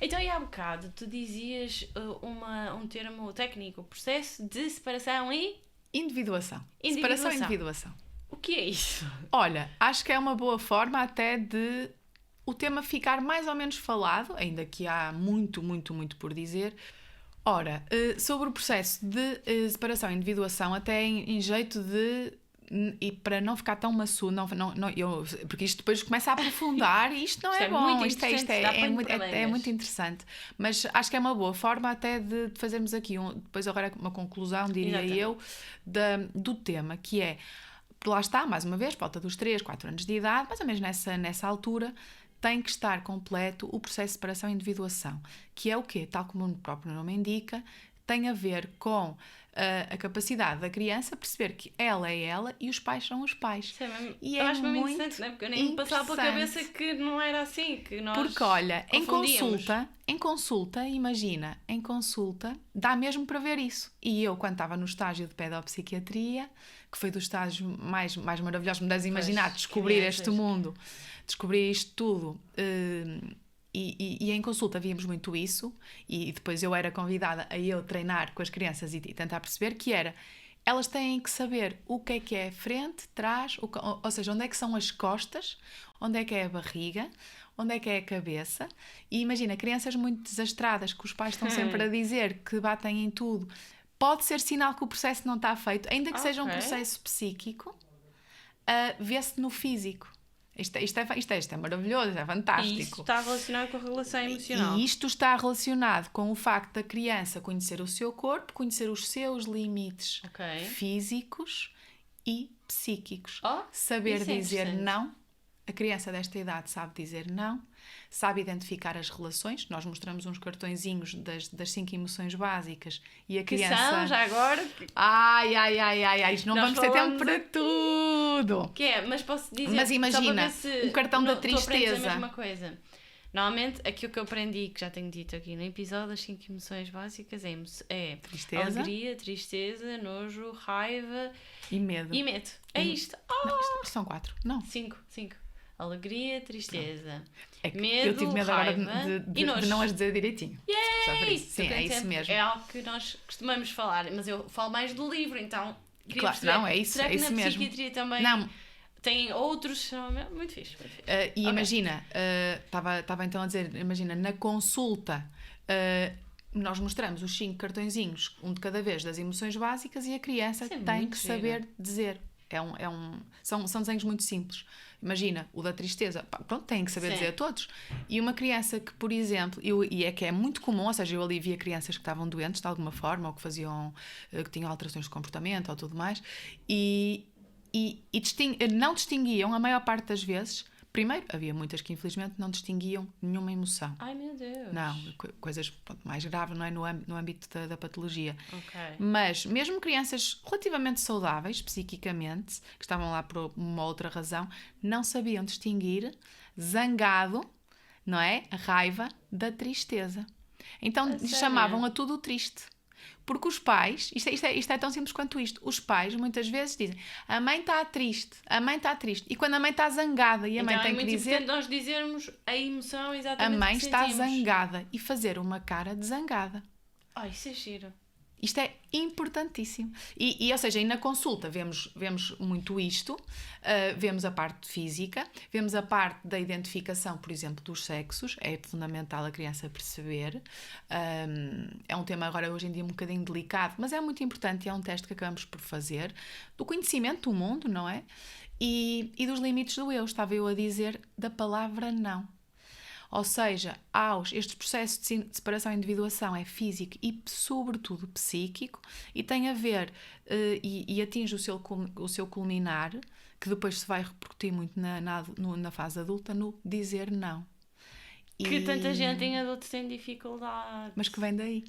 Então, e há bocado, tu dizias um termo técnico, processo de separação e... Individuação. Separação e individuação. O que é isso? Olha, acho que é uma boa forma até de o tema ficar mais ou menos falado, ainda que há muito por dizer. Ora, sobre o processo de separação e individuação, até em jeito de... E para não ficar tão maçudo, porque isto depois começa a aprofundar e isto não é bom. Isto é muito interessante. Mas acho que é uma boa forma até de fazermos aqui, depois agora uma conclusão, diria eu, do tema, que é, lá está, mais uma vez, por volta dos 3, 4 anos de idade, mais ou menos nessa altura, tem que estar completo o processo de separação e individuação, que é o quê? Tal como o próprio nome indica, tem a ver com a capacidade da criança perceber que ela é ela e os pais são os pais. Isso é mesmo, E eu é acho mesmo muito interessante, não é? Porque eu nem me passava pela interessante. cabeça que não era assim, que nós Porque olha, confundíamos. em consulta, imagina, em consulta, dá mesmo para ver isso. E eu, quando estava no estágio de pedopsiquiatria, que foi dos estágios mais maravilhosos, me deves imaginar, Pois, descobrir crianças. este mundo, descobrir isto tudo. E em consulta víamos muito isso, e depois eu era convidada a eu treinar com as crianças e tentar perceber que era, elas têm que saber o que é frente, trás, ou seja, onde é que são as costas, onde é que é a barriga, onde é que é a cabeça. E imagina, crianças muito desastradas, que os pais estão sempre a dizer que batem em tudo, pode ser sinal que o processo não está feito, ainda que seja um Ok. processo psíquico, vê-se no físico. Isto é maravilhoso, é E isso fantástico. está relacionado com a relação emocional. E isto está relacionado com o facto da criança conhecer o seu corpo, conhecer os seus limites Ok. físicos e psíquicos. Oh, Saber isso é dizer interessante. não. A criança desta idade sabe dizer não, sabe identificar as relações. Nós mostramos uns cartõezinhos das 5 emoções básicas e a Que criança... são, já agora, Ai, isto não Nós vamos ter tempo falamos para tudo. que é, mas posso dizer, Mas só imagina, para ver se um cartão da tu aprendes tristeza. a mesma coisa. Normalmente, aquilo que eu aprendi, que já tenho dito aqui no episódio, das 5 emoções básicas, é Tristeza. alegria, tristeza, nojo, raiva E medo. e medo. É isto. Não, isto são 4. Não. 5. Alegria, tristeza, É que medo, eu tive medo agora raiva de e nojo. não as dizer direitinho. Só por isso. Sim, Porque é isso sempre mesmo. É algo que nós costumamos falar, mas eu falo mais do livro, então queria Claro, perceber, não, é isso, será é que isso na mesmo. psiquiatria também Não, tem outros? Muito fixe. e Ok. imagina, estava então a dizer, imagina, na consulta, nós mostramos os 5 cartõezinhos, um de cada vez, das emoções básicas e a criança Isso é tem muito que giro. saber dizer. São desenhos muito simples. Imagina, o da tristeza, pá, pronto, tem que saber Sim. dizer a todos. E uma criança que, por exemplo, e é que é muito comum, ou seja, eu ali via crianças que estavam doentes de alguma forma, ou que faziam, que tinham alterações de comportamento ou tudo mais, e não distinguiam, a maior parte das vezes. Primeiro, havia muitas que infelizmente não distinguiam nenhuma emoção. Ai meu Deus. Não, coisas pronto, mais graves, não é? No âmbito da patologia. Ok. Mas mesmo crianças relativamente saudáveis, psiquicamente, que estavam lá por uma outra razão, não sabiam distinguir zangado, não é? A raiva da tristeza. Então A sério? chamavam a tudo triste. Porque os pais, isto é tão simples quanto isto, os pais muitas vezes dizem a mãe está triste, e quando a mãe está zangada e a mãe Então tem é que muito dizer importante nós dizermos a emoção a exatamente mãe que está sentimos. zangada e fazer uma cara de zangada. Ai, isso é giro. Isto é importantíssimo. Ou seja, e na consulta vemos muito isto, vemos a parte física, vemos a parte da identificação, por exemplo, dos sexos, é fundamental a criança perceber. É um tema agora hoje em dia um bocadinho delicado, mas é muito importante e é um teste que acabamos por fazer, do conhecimento do mundo, não é? E dos limites do eu. Estava eu a dizer da palavra não. Ou seja, este processo de separação e individuação é físico e, sobretudo, psíquico e tem a ver e atinge o seu culminar, que depois se vai repercutir muito na fase adulta, no dizer não. Que tanta gente em adultos tem dificuldade. Mas que vem daí.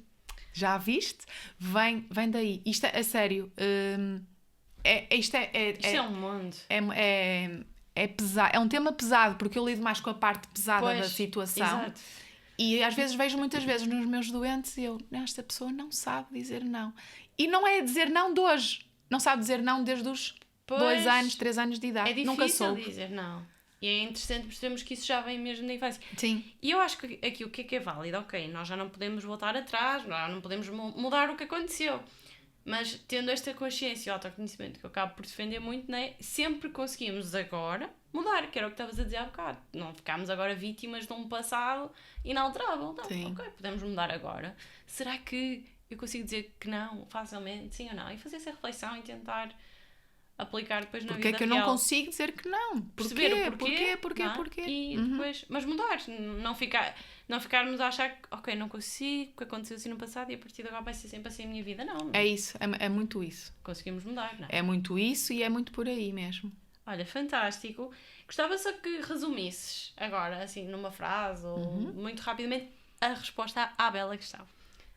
Já viste? Vem daí. Isto é a sério. Isto é um mundo. É pesado, é um tema pesado, porque eu lido mais com a parte pesada Pois, da situação. exato. E às vezes vejo muitas vezes nos meus doentes e esta pessoa não sabe dizer não. E não é dizer não de hoje. Não sabe dizer não desde os 2 anos, 3 anos de idade. É difícil Nunca soube. dizer não. E é interessante percebermos que isso já vem mesmo da infância. Sim. E eu acho que aqui o que é válido, ok, nós já não podemos voltar atrás, nós não podemos mudar o que aconteceu. Mas tendo esta consciência e autoconhecimento que eu acabo por defender muito, né, sempre conseguimos agora mudar, que era o que estavas a dizer há bocado. Não ficámos agora vítimas de um passado inalterável. Não, Sim. ok, podemos mudar agora. Será que eu consigo dizer que não facilmente, sim ou não? E fazer essa reflexão e tentar aplicar depois na Porque vida é que eu real. não consigo dizer que não? Perceber o porquê. Porquê? Não é? Porquê? E depois, mas mudar, não ficarmos a achar que, ok, não consigo, que aconteceu assim no passado e a partir de agora vai ser sempre assim a minha vida. Não, É isso, é muito isso. conseguimos mudar, não é? É muito isso e é muito por aí mesmo. Olha, fantástico. Gostava só que resumisses agora, assim, numa frase ou muito rapidamente, a resposta à bela questão.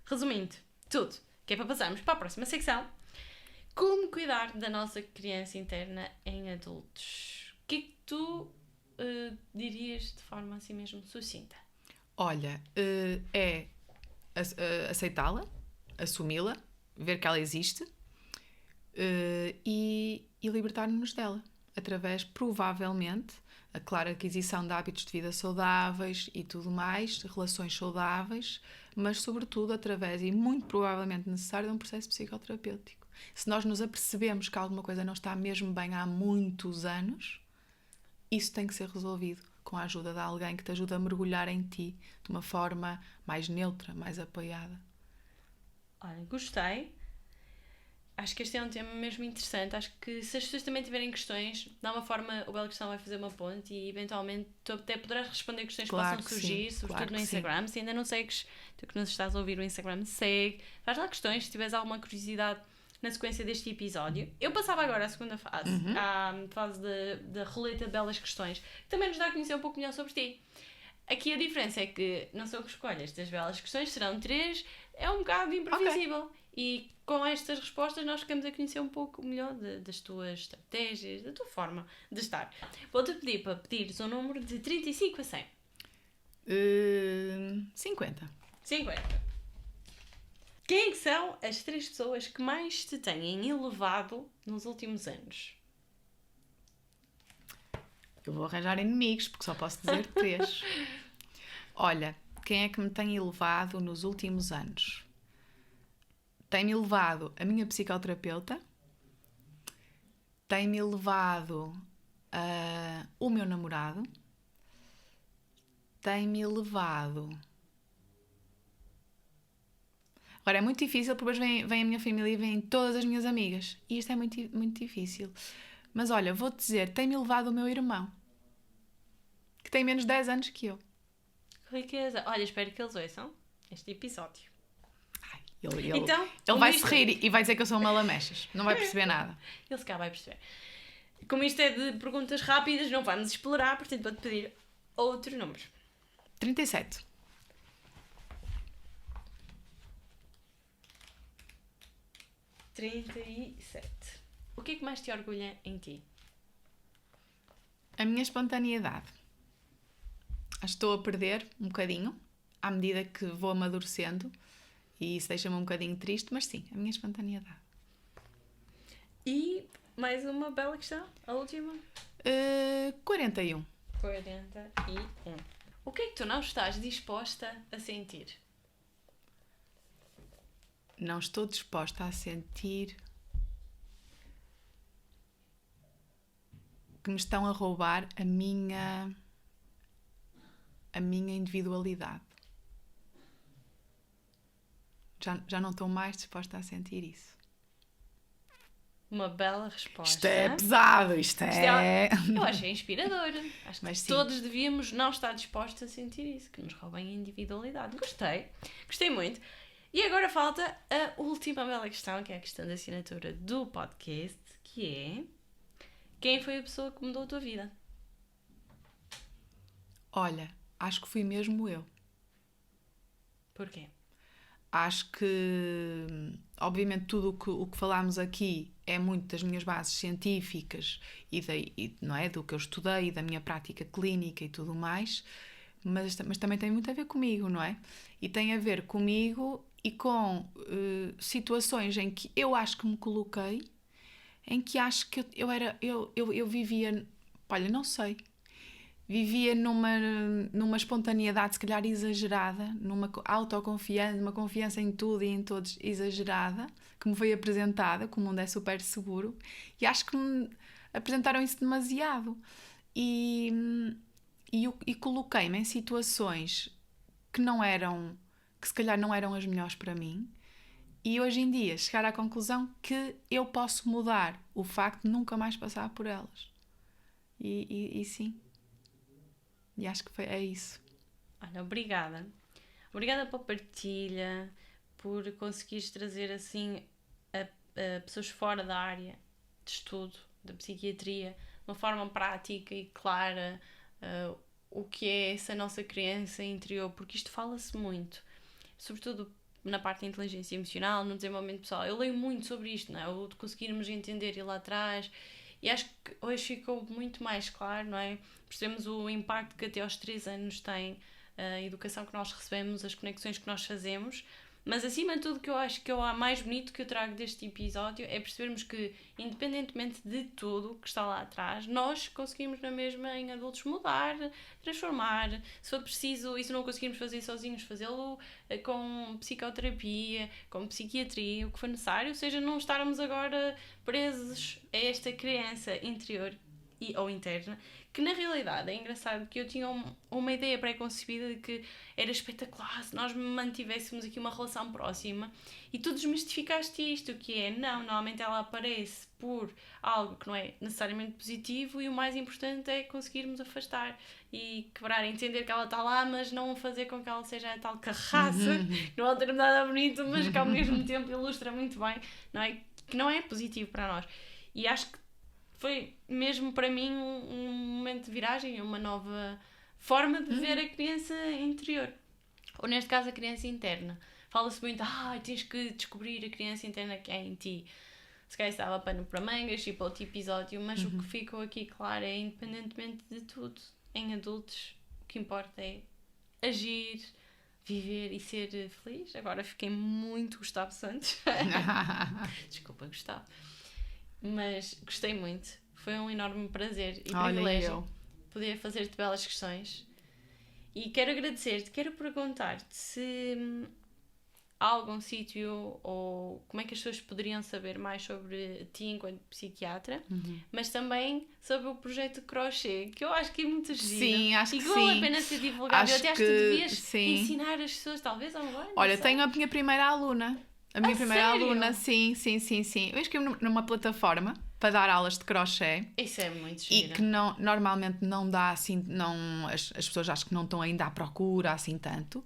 Resumindo, tudo. que é para passarmos para a próxima secção. Como cuidar da nossa criança interna em adultos? O que é que tu dirias de forma assim mesmo sucinta? Olha, é aceitá-la, assumi-la, ver que ela existe e libertar-nos dela, através, provavelmente, a clara aquisição de hábitos de vida saudáveis e tudo mais, de relações saudáveis, mas sobretudo através, e muito provavelmente necessário, de um processo psicoterapêutico. Se nós nos apercebemos que alguma coisa não está mesmo bem há muitos anos, isso tem que ser resolvido com a ajuda de alguém que te ajuda a mergulhar em ti de uma forma mais neutra, mais apoiada. Olha, gostei. Acho que este é um tema mesmo interessante. Acho que se as pessoas também tiverem questões, de alguma forma o Bela Questão vai fazer uma ponte e eventualmente tu até poderás responder questões Claro que possam que sim, surgir, sobretudo claro no que Instagram. Se ainda não segues, tu que nos estás a ouvir o Instagram, segue. Faz lá questões, se tiveres alguma curiosidade na sequência deste episódio. Eu passava agora à segunda fase, à fase da roleta de belas questões, que também nos dá a conhecer um pouco melhor sobre ti. Aqui a diferença é que não sou eu que escolho estas belas questões, serão 3, é um bocado imprevisível. E com estas respostas nós ficamos a conhecer um pouco melhor das tuas estratégias, da tua forma de estar. Vou-te pedir para pedires um número de 35 a 100. 50. 50. Quem é que são as 3 pessoas que mais te têm elevado nos últimos anos? Eu vou arranjar inimigos, porque só posso dizer 3. Olha, quem é que me tem elevado nos últimos anos? Tem-me elevado a minha psicoterapeuta, tem-me elevado o meu namorado, tem-me elevado... Agora, é muito difícil, porque depois vem a minha família e vêm todas as minhas amigas. E isto é muito, muito difícil. Mas olha, vou-te dizer, tem-me levado o meu irmão, que tem menos 10 anos que eu. Riqueza. Olha, espero que eles ouçam este episódio. Ai, ele Então, vai se rir e vai dizer que eu sou uma lamechas. Não vai perceber nada. Ele se calhar vai perceber. Como isto é de perguntas rápidas, não vamos explorar, portanto vou-te pedir outro número. 37. 37. O que é que mais te orgulha em ti? A minha espontaneidade. Acho que estou a perder um bocadinho à medida que vou amadurecendo e isso deixa-me um bocadinho triste, mas sim, a minha espontaneidade. E mais uma bela questão, a última. 41. 41. O que é que tu não estás disposta a sentir? Não estou disposta a sentir que me estão a roubar a minha individualidade. Já não estou mais disposta a sentir isso. Uma bela resposta. Isto é pesado, isto é... Eu achei inspirador. Acho que Mas sim. todos devíamos não estar dispostos a sentir isso, que nos roubem a individualidade. Gostei muito. E agora falta a última bela questão, que é a questão da assinatura do podcast, que é: quem foi a pessoa que mudou a tua vida? Olha, acho que fui mesmo eu. Porquê? Acho que, obviamente, tudo o que falámos aqui é muito das minhas bases científicas não é? Do que eu estudei, da minha prática clínica e tudo mais, mas também tem muito a ver comigo, não é? E tem a ver comigo e com situações em que eu acho que me coloquei, em que acho que eu vivia, olha, não sei, vivia numa espontaneidade se calhar exagerada, numa autoconfiança, numa confiança em tudo e em todos exagerada, que me foi apresentada, que o mundo é super seguro, e acho que me apresentaram isso demasiado. E coloquei-me em situações que se calhar não eram as melhores para mim, e hoje em dia chegar à conclusão que eu posso mudar o facto de nunca mais passar por elas. E sim. E acho que é isso. Olha, obrigada. Obrigada pela partilha, por conseguires trazer assim a pessoas fora da área de estudo, da psiquiatria, de uma forma prática e clara, o que é essa nossa criança interior, porque isto fala-se muito. Sobretudo, na parte da inteligência emocional, no desenvolvimento pessoal. Eu leio muito sobre isto, não é? O de conseguirmos entender ir lá atrás. E acho que hoje ficou muito mais claro, não é? Percebemos o impacto que até aos 3 anos tem a educação que nós recebemos, as conexões que nós fazemos. Mas acima de tudo, que eu acho que é o mais bonito que eu trago deste episódio é percebermos que, independentemente de tudo que está lá atrás, nós conseguimos na mesma, em adultos, mudar, transformar. Se for preciso, e se não conseguirmos fazer sozinhos, fazê-lo com psicoterapia, com psiquiatria, o que for necessário. Ou seja, não estarmos agora presos a esta criança interior ou interna, que na realidade é engraçado que eu tinha uma ideia pré-concebida de que era espetacular se nós mantivéssemos aqui uma relação próxima, e tu desmistificaste isto, que é, não, normalmente ela aparece por algo que não é necessariamente positivo, e o mais importante é conseguirmos afastar e quebrar, entender que ela está lá, mas não fazer com que ela seja a tal carraça, que não é um termo nada bonito, mas que ao mesmo tempo ilustra muito bem, não é? Que não é positivo para nós. E acho que foi mesmo para mim um momento de viragem, uma nova forma de ver a criança interior. Ou neste caso a criança interna. Fala-se muito, tens que descobrir a criança interna que é em ti. Se calhar estava pano para mangas e para outro episódio, mas o que ficou aqui claro é, independentemente de tudo, em adultos, o que importa é agir, viver e ser feliz. Agora fiquei muito Gustavo Santos. Desculpa, Gustavo. Mas gostei muito. Foi um enorme prazer e privilégio poder fazer-te belas questões. E quero agradecer-te, quero perguntar-te se há algum sítio ou como é que as pessoas poderiam saber mais sobre ti enquanto psiquiatra, mas também sobre o projeto de crochê, que eu acho que é muito giro. Sim, acho que sim. E que vale a pena ser divulgado. Eu até acho que devias ensinar as pessoas, talvez, online. Olha, tenho a minha primeira aluna. A minha primeira sério? aluna, sim. Eu inscrevi-me numa plataforma para dar aulas de crochê. Isso é muito giro. E que normalmente não dá assim, as pessoas acho que não estão ainda à procura assim tanto.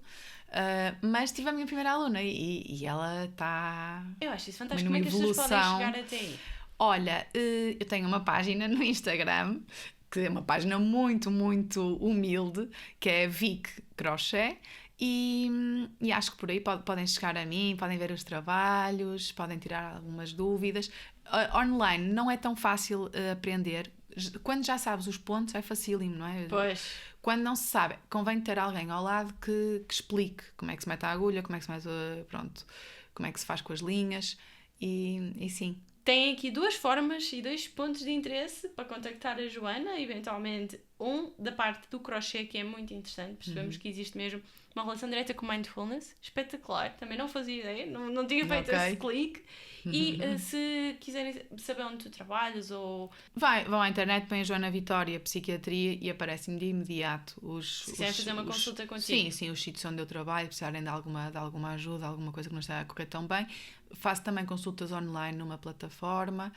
Mas tive a minha primeira aluna e ela está. Eu acho isso fantástico. Como é que as pessoas podem chegar até aí? Olha, eu tenho uma página no Instagram, que é uma página muito, muito humilde, que é Vic Crochê. E acho que por aí podem chegar a mim, podem ver os trabalhos, podem tirar algumas dúvidas. Online não é tão fácil aprender. Quando já sabes os pontos é facílimo, não é? Pois. Quando não se sabe, convém ter alguém ao lado que explique como é que se mete a agulha, como é que se mete, como é que se faz com as linhas e sim. Tem aqui 2 formas e 2 pontos de interesse para contactar a Joana, eventualmente da parte do crochê, que é muito interessante, percebemos que existe mesmo uma relação direta com mindfulness, espetacular, também não fazia ideia, não tinha feito esse clique. E se quiserem saber onde tu trabalhas ou... Vão à internet, põem a Joana Vitória Psiquiatria e aparecem de imediato se quiserem fazer uma consulta contigo. Sim, os sítios onde eu trabalho, precisarem de alguma ajuda, alguma coisa que não está a correr tão bem. Faço também consultas online numa plataforma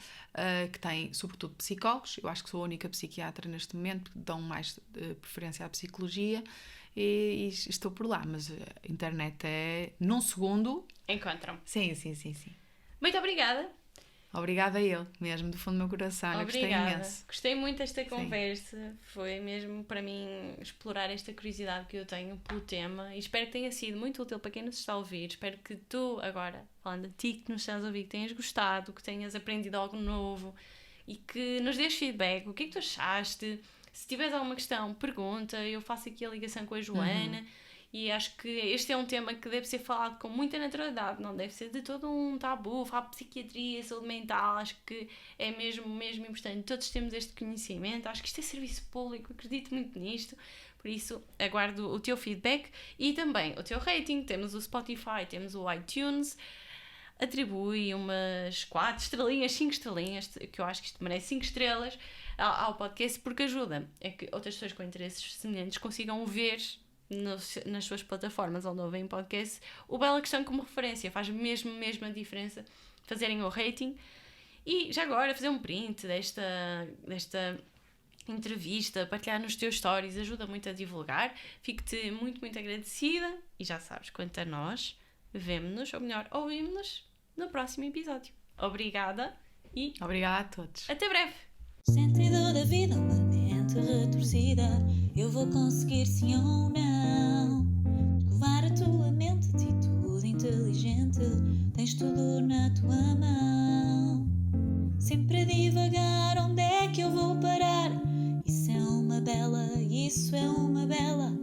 que tem, sobretudo, psicólogos. Eu acho que sou a única psiquiatra neste momento, que dão mais preferência à psicologia e estou por lá. Mas a internet é, num segundo... Encontram. Sim. Muito obrigada. Obrigada a eu, mesmo, do fundo do meu coração. Eu gostei imenso. Gostei muito desta conversa. Foi mesmo para mim explorar esta curiosidade que eu tenho pelo tema e espero que tenha sido muito útil para quem nos está a ouvir. Espero que tu, agora, falando de ti que nos estás a ouvir, que tenhas gostado, que tenhas aprendido algo novo e que nos dês feedback. O que é que tu achaste? Se tiveres alguma questão, pergunta. Eu faço aqui a ligação com a Joana. E acho que este é um tema que deve ser falado com muita naturalidade, não deve ser de todo um tabu, falar de psiquiatria, saúde mental, acho que é mesmo importante. Todos temos este conhecimento, acho que isto é serviço público, acredito muito nisto, por isso aguardo o teu feedback e também o teu rating. Temos o Spotify, temos o iTunes, atribui umas 4 estrelinhas, 5 estrelinhas, que eu acho que isto merece 5 estrelas ao podcast, porque ajuda a que outras pessoas com interesses semelhantes consigam ver nas suas plataformas onde ouvem podcast o Bela Questão como referência. Faz mesmo a diferença fazerem o rating e já agora fazer um print desta entrevista, partilhar nos teus stories, ajuda muito a divulgar. Fico-te muito agradecida e já sabes, quanto a nós, vemo-nos, ou melhor, ouvimos-nos no próximo episódio. Obrigada e obrigada a todos. Até breve. Sentido da vida, uma mente retorcida. Eu vou conseguir sim ou não. Escovar a tua mente, atitude inteligente. frente, tens tudo na tua mão. Sempre a divagar, onde é que eu vou parar? Isso é uma bela